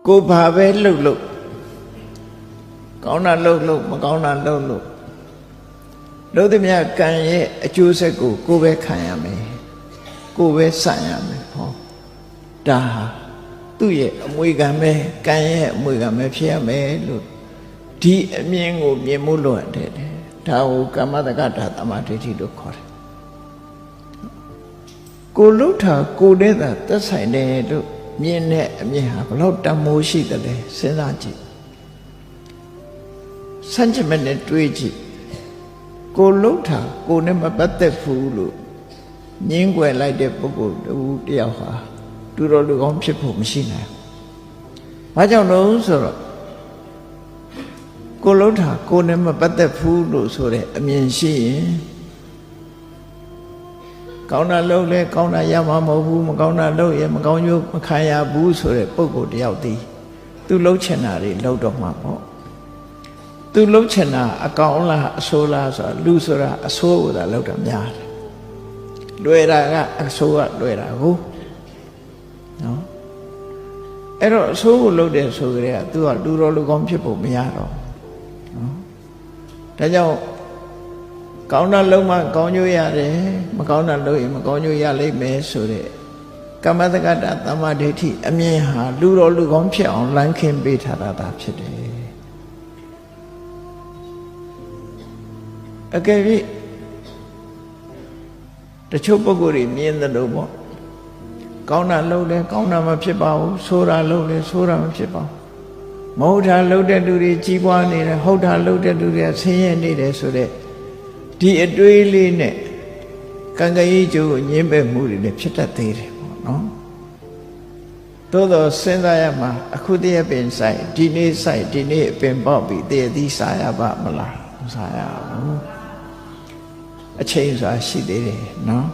ကိုဘာပဲလှုပ်လို့ကောင်းတာလှုပ်လို့မကောင်းတာလှုပ်လို့လို့သည်များကံရဲ့အကျိုးဆက်ကိုကိုပဲခံရမယ်ကိုပဲဆန့်ရမယ်ဟောဒါဟာသူ့ရဲ့အမွေခံပဲကံရဲ့အမွေခံပဲဖြစ်ရမယ်လို့ဒီအမြင်ကိုမြင်မှုလို့ရတယ်ဒါကိုကမ္မတက္ကတာသမာဓိဋ္ဌိလို့ခေါ်တယ်ကိုလှုပ်တာကိုနဲ့သာသက်ဆိုင်တယ်လို့မြင်တဲ့အမြင်ဟာဘလို့တမိုးရှိတယ်လဲစဉ်းစားကြည့်စัจ jit နဲ့တွေးကြည့်ကိုလှုပ်တာကိုနဲ့မပတ်သက်ဘူးလို့ငင်းွယ်လိုက်တဲ့ပုဂ္ဂိုလ်တယောက်ဟာတူတော်လူကောင်းဖြစ်ဖို့မရှိနိုင်ဘူး။ဘာကြောင့်လဲဆိုတော့ကိုလှုပ်တာကိုနဲ့မပတ်သက်ဘူးလို့ဆိုတဲ့အမြင်ရှိရင်ကောင်းတာလုပ်လဲကောင်းတာရမှာမဟုတ်ဘူးမကောင်းတာလုပ်ရင်မကောင်းကျိုးမခံရဘူးဆိုတဲ့ပုဂ္ဂိုလ်တယောက်တည်းသူလှုပ်ချင်တာတွေလှုပ်တော့မှာပေါ့သူလှုပ်ချင်တာအကောင်လားအဆိုးလားဆိုတာလူဆိုတာအဆိုးကိုသာလှုပ်တာများတယ်လွယ်တာကအဆိုးကလွယ်တာကိုနော်အဲ့တော့အဆိုးကိုလှုပ်တယ်ဆိုကြတဲ့ကသူကလူတော်လူကောင်းဖြစ်ဖို့မရတော့နော်ဒါကြောင့်ကောင်းတာလုံးမှကောင်းကျိုးရတယ်မကောင်းတာလုပ်ရင်မကောင်းကျိုးရလိမ့်မယ်ဆိုတဲ့ကမ္မတက္ကတာသမ္မာဒိဋ္ဌိအမြင်ဟာလူတော်လူကောင်းဖြစ်အောင်လမ်းခင်းပေးထားတာဖြစ်တယ်အကယ်၍တချို့ပုဂ္ဂိုလ်တွေမြင်တယ်လို့ပေါ့ကောင်းတာလုပ်လဲကောင်းတာမဖြစ်ပါဘူးဆိုးတာလုပ်လဲဆိုးတာမဖြစ်ပါဘူးမဟုတ်တာလုပ်တဲ့လူတွေကြီးပွားနေတယ်ဟုတ်တာလုပ်တဲ့လူတွေဆင်းရဲနေတယ်ဆိုတဲ့ဒီအတွေးလေးနဲ့ကံကံကြီးကျိုးကိုညှင်းပယ်မှုတွေလည်းဖြစ်တတ်သေးတယ်ပေါ့နော်သို့တော့စဉ်းစားရမှာအခုတည်းပင်ဆိုင်ဒီနေ့ဆိုင်ဒီနေ့အပင်ပေါက်ပြီးတည်းသီးစားရပါမလားမစားရဘူးအချိန်ဆိုတာရှိသေးတယ်နော်